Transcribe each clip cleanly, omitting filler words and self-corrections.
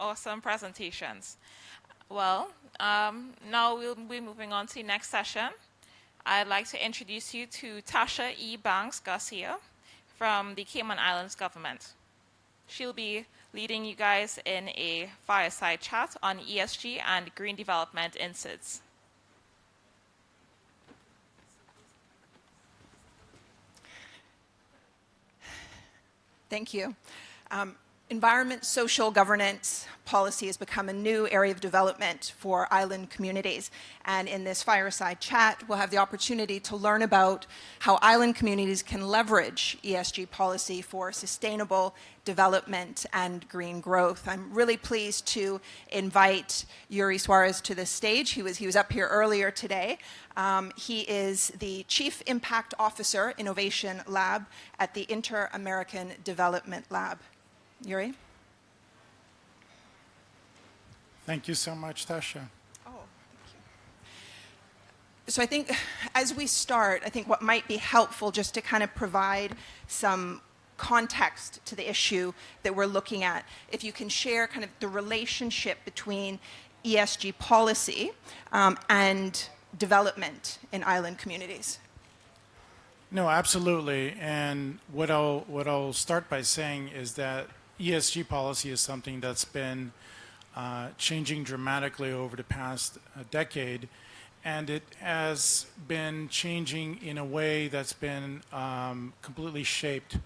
awesome presentations. Well, now we'll be moving on to the next session. I'd like to introduce you to Tasha E. Banks Garcia from the Cayman Islands government. She'll be leading you guys in a fireside chat on ESG and green development in SIDS. Thank you. Environment, social governance policy has become a new area of development for island communities. And in this fireside chat, we'll have the opportunity to learn about how island communities can leverage ESG policy for sustainable development and green growth. I'm really pleased to invite Yuri Soares to the stage. He was up here earlier today. He is the Chief Impact Officer, Innovation Lab at the Inter-American Development Lab. Yuri? Thank you so much, Tasha. Oh, thank you. So I think as we start, I think what might be helpful just to kind of provide some context to the issue that we're looking at, if you can share kind of the relationship between ESG policy and development in island communities. No, absolutely. And what I'll start by saying is that ESG policy is something that's been changing dramatically over the past decade, and it has been changing in a way that's been completely shaped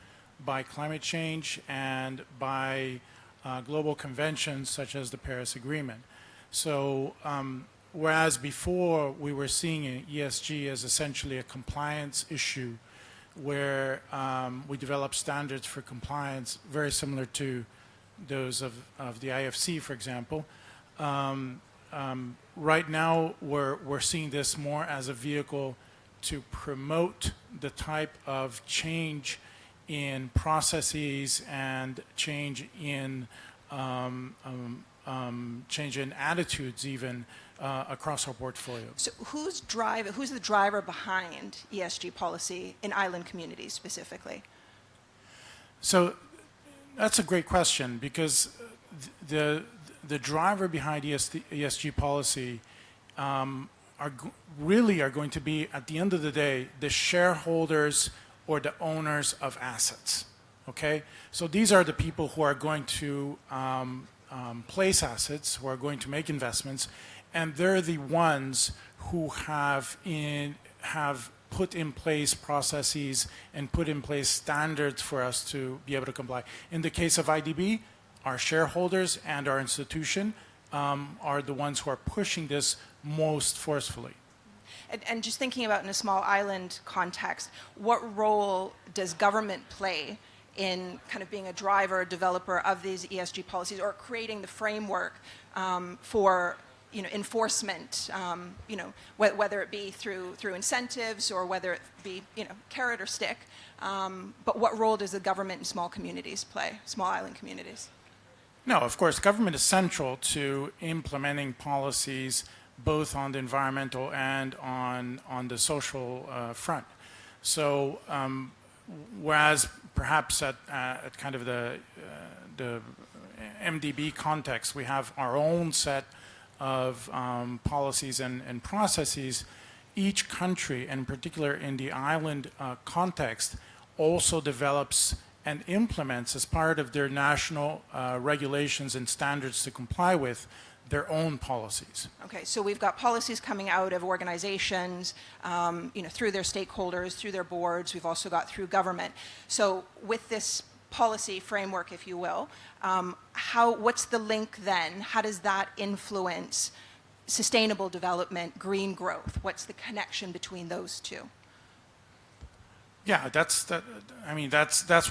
by climate change and by global conventions such as the Paris Agreement. So whereas before we were seeing ESG as essentially a compliance issue where we develop standards for compliance very similar to those of the IFC, for example. Right now we're seeing this more as a vehicle to promote the type of change in processes and change in attitudes even across our portfolio. So who's the driver behind ESG policy in island communities specifically? So that's a great question, because the driver behind ESG policy are going to be, at the end of the day, the shareholders or the owners of assets. Okay, so these are the people who are going to place assets, who are going to make investments, and they're the ones who have put in place processes and put in place standards for us to be able to comply. In the case of IDB, our shareholders and our institution are the ones who are pushing this most forcefully. And just thinking about in a small island context, what role does government play in kind of being a driver, developer of these ESG policies, or creating the framework for enforcement, whether it be through incentives or whether it be carrot or stick, but what role does the government in small communities play, small island communities? No, of course, government is central to implementing policies both on the environmental and on the social front. So whereas perhaps at kind of the MDB context, we have our own set of policies and processes, each country, and in particular in the island context, also develops and implements as part of their national regulations and standards to comply with their own policies. Okay, so we've got policies coming out of organizations, through their stakeholders, through their boards. We've also got through government. So with this policy framework, if you will, what's the link then? How does that influence sustainable development, green growth? What's the connection between those two? Yeah, that's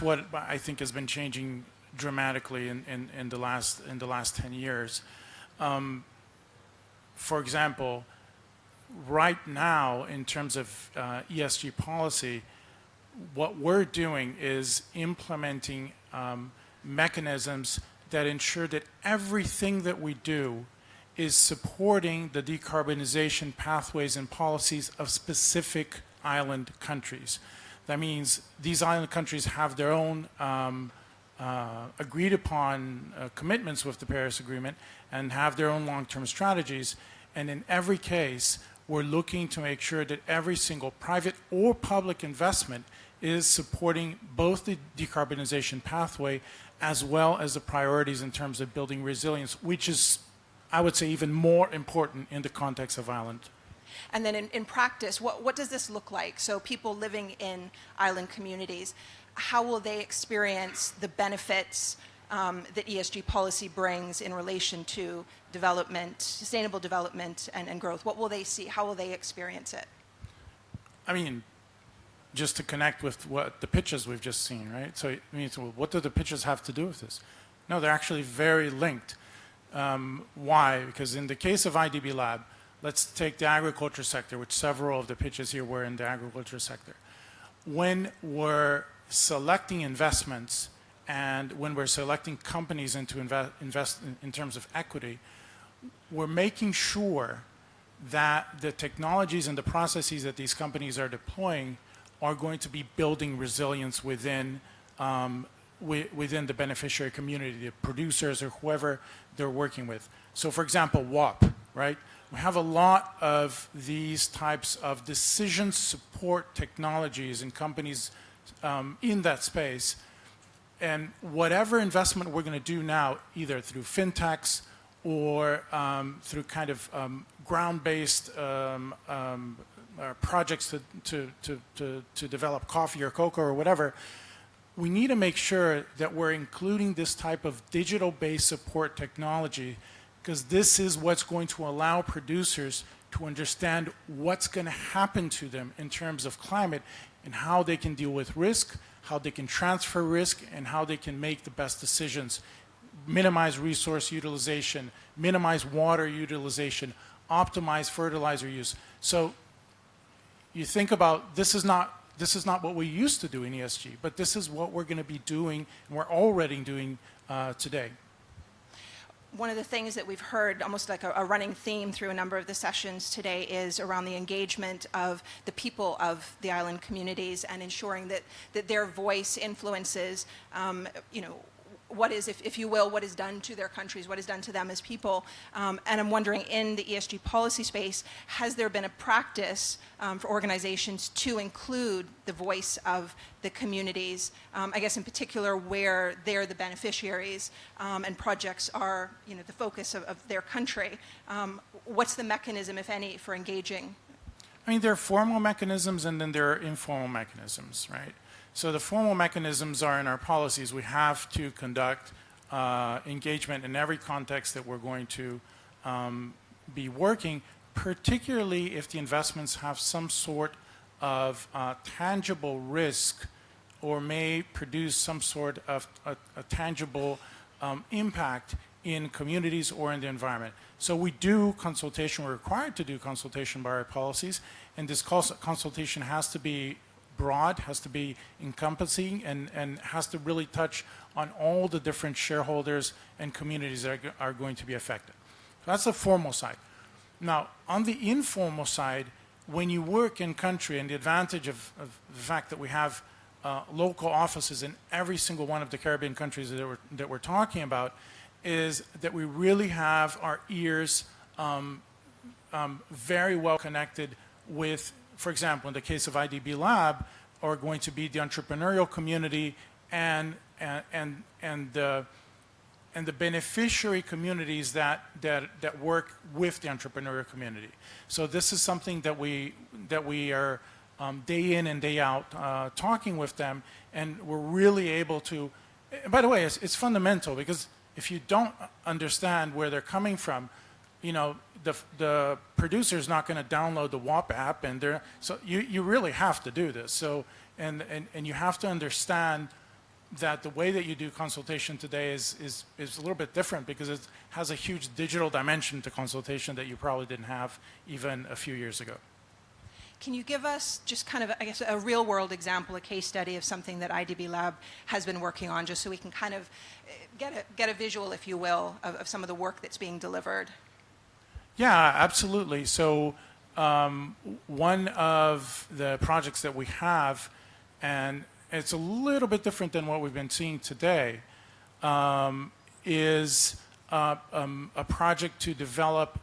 what I think has been changing dramatically in the last 10 years. For example, right now, in terms of ESG policy, what we're doing is implementing mechanisms that ensure that everything that we do is supporting the decarbonization pathways and policies of specific island countries. That means these island countries have their own agreed upon commitments with the Paris Agreement and have their own long-term strategies. And in every case, we're looking to make sure that every single private or public investment is supporting both the decarbonization pathway as well as the priorities in terms of building resilience, which is, I would say, even more important in the context of island. And then in practice, what does this look like? So people living in island communities, how will they experience the benefits that ESG policy brings in relation to development, sustainable development and growth? What will they see? How will they experience it? I mean, just to connect with what the pitches we've just seen, right? So, well, what do the pitches have to do with this? No, they're actually very linked. Why? Because in the case of IDB Lab, let's take the agriculture sector, which several of the pitches here were in the agriculture sector. When we're selecting investments and when we're selecting companies into invest in terms of equity, we're making sure that the technologies and the processes that these companies are deploying are going to be building resilience within within the beneficiary community, the producers or whoever they're working with. So for example, WAP, right? We have a lot of these types of decision support technologies and companies in that space. And whatever investment we're going to do now, either through fintechs or through kind of ground-based projects to develop coffee or cocoa or whatever, we need to make sure that we're including this type of digital-based support technology, because this is what's going to allow producers to understand what's going to happen to them in terms of climate and how they can deal with risk, how they can transfer risk, and how they can make the best decisions, minimize resource utilization, minimize water utilization, optimize fertilizer use. So you think about this is not what we used to do in ESG, but this is what we're going to be doing, and we're already doing today. One of the things that we've heard, almost like a running theme through a number of the sessions today, is around the engagement of the people of the island communities and ensuring that their voice influences, what is, if you will, what is done to their countries, what is done to them as people. And I'm wondering, in the ESG policy space, has there been a practice for organizations to include the voice of the communities, I guess in particular where they're the beneficiaries and projects are the focus of their country? What's the mechanism, if any, for engaging? I mean, there are formal mechanisms and then there are informal mechanisms, right? So the formal mechanisms are in our policies. We have to conduct engagement in every context that we're going to be working, particularly if the investments have some sort of tangible risk or may produce some sort of a tangible impact in communities or in the environment. So we do consultation, we're required to do consultation by our policies, and this consultation has to be broad, has to be encompassing, and has to really touch on all the different shareholders and communities that are going to be affected. So that's the formal side. Now, on the informal side, when you work in country, and the advantage of the fact that we have local offices in every single one of the Caribbean countries that we're talking about, is that we really have our ears very well connected with, for example, in the case of IDB Lab, are going to be the entrepreneurial community and the beneficiary communities that work with the entrepreneurial community. So this is something that we are day in and day out talking with them, and we're really able to. By the way, it's fundamental, because if you don't understand where they're coming from, the producer is not going to download the WAP app, and so you really have to do this. So and you have to understand that the way that you do consultation today is a little bit different, because it has a huge digital dimension to consultation that you probably didn't have even a few years ago. Can you give us just kind of, I guess, a real-world example, a case study of something that IDB Lab has been working on, just so we can kind of get a visual, if you will, of some of the work that's being delivered? Yeah, absolutely. So one of the projects that we have, and it's a little bit different than what we've been seeing today, is a project to develop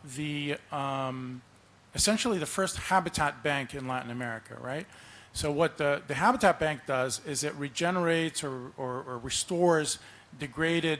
essentially the first habitat bank in Latin America, right? So what the Habitat Bank does is it regenerates or restores degraded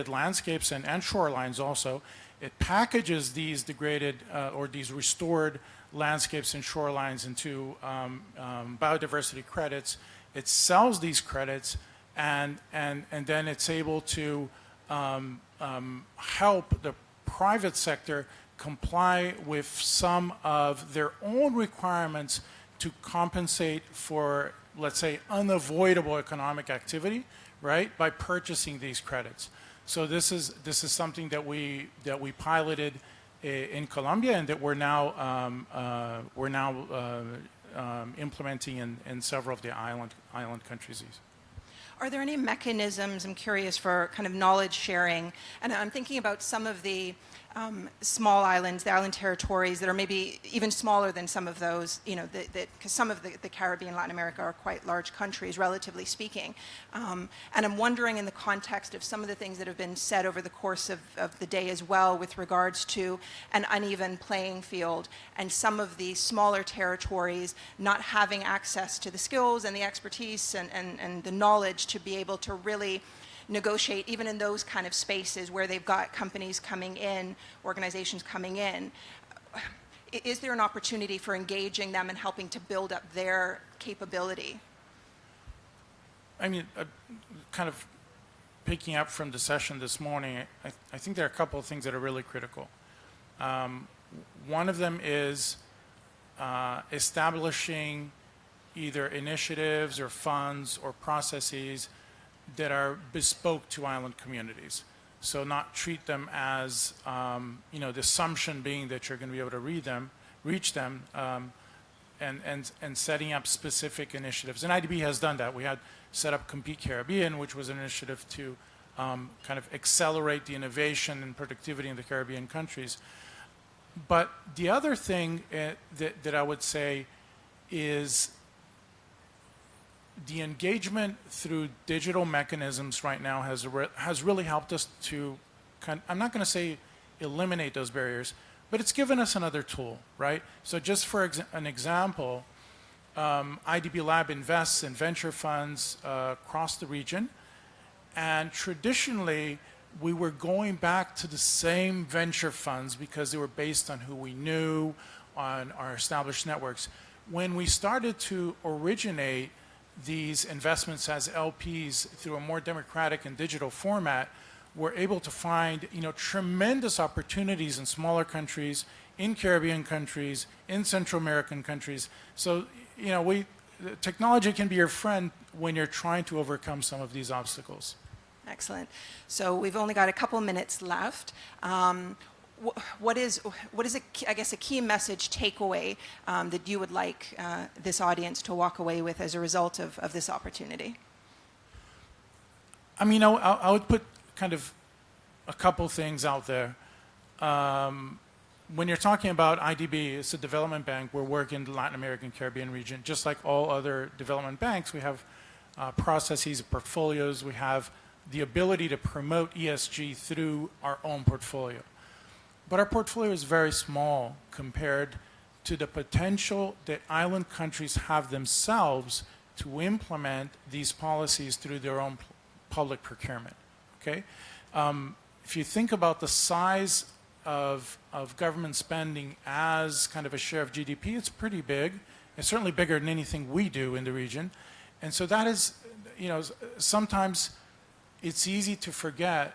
landscapes and shorelines also. It packages these degraded or these restored landscapes and shorelines into biodiversity credits. It sells these credits, and then it's able to help the private sector comply with some of their own requirements to compensate for, let's say, unavoidable economic activity, right, by purchasing these credits. So this is something that we piloted in Colombia, and that we're now implementing in several of the island countries. Are there any mechanisms, I'm curious, for kind of knowledge sharing? And I'm thinking about some of the small islands, the island territories that are maybe even smaller than some of those, because some of the Caribbean, Latin America are quite large countries, relatively speaking. And I'm wondering, in the context of some of the things that have been said over the course of the day as well, with regards to an uneven playing field and some of the smaller territories not having access to the skills and the expertise and the knowledge to be able to really negotiate even in those kind of spaces where they've got companies coming in, organizations coming in. Is there an opportunity for engaging them and helping to build up their capability? I mean, kind of picking up from the session this morning, I think there are a couple of things that are really critical. One of them is establishing either initiatives or funds or processes that are bespoke to island communities. So not treat them as, the assumption being that you're going to be able to reach them, and setting up specific initiatives. And IDB has done that. We had set up Compete Caribbean, which was an initiative to kind of accelerate the innovation and productivity in the Caribbean countries. But the other thing that I would say is the engagement through digital mechanisms right now has really helped us to I'm not going to say eliminate those barriers, but it's given us another tool, right? So just for an example, IDB Lab invests in venture funds across the region, and traditionally we were going back to the same venture funds because they were based on who we knew, on our established networks. When we started to originate these investments as LPs through a more democratic and digital format, we're able to find tremendous opportunities in smaller countries, in Caribbean countries, in Central American countries. So technology can be your friend when you're trying to overcome some of these obstacles. Excellent. So we've only got a couple minutes left. What is a key message takeaway that you would like this audience to walk away with as a result of this opportunity? I mean, I would put kind of a couple things out there. When you're talking about IDB, it's a development bank. We're working in the Latin American Caribbean region. Just like all other development banks, we have processes, portfolios. We have the ability to promote ESG through our own portfolio. But our portfolio is very small compared to the potential that island countries have themselves to implement these policies through their own public procurement. Okay? If you think about the size of government spending as kind of a share of GDP, it's pretty big. It's certainly bigger than anything we do in the region. And so that is, sometimes it's easy to forget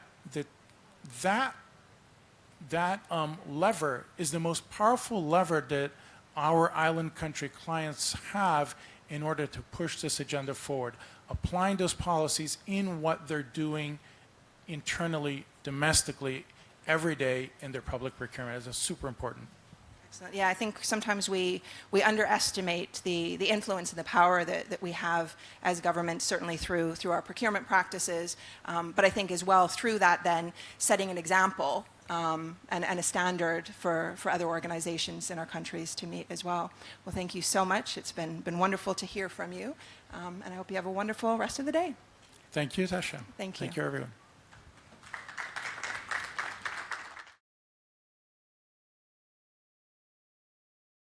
that lever is the most powerful lever that our island country clients have in order to push this agenda forward. Applying those policies in what they're doing internally, domestically, every day in their public procurement is super important. Excellent. Yeah, I think sometimes we underestimate the influence and the power that we have as governments, certainly through our procurement practices, but I think as well through that then setting an example and a standard for other organizations in our countries to meet as well. Well, thank you so much. It's been wonderful to hear from you, and I hope you have a wonderful rest of the day. Thank you, Tasha. Thank you. Thank you, everyone.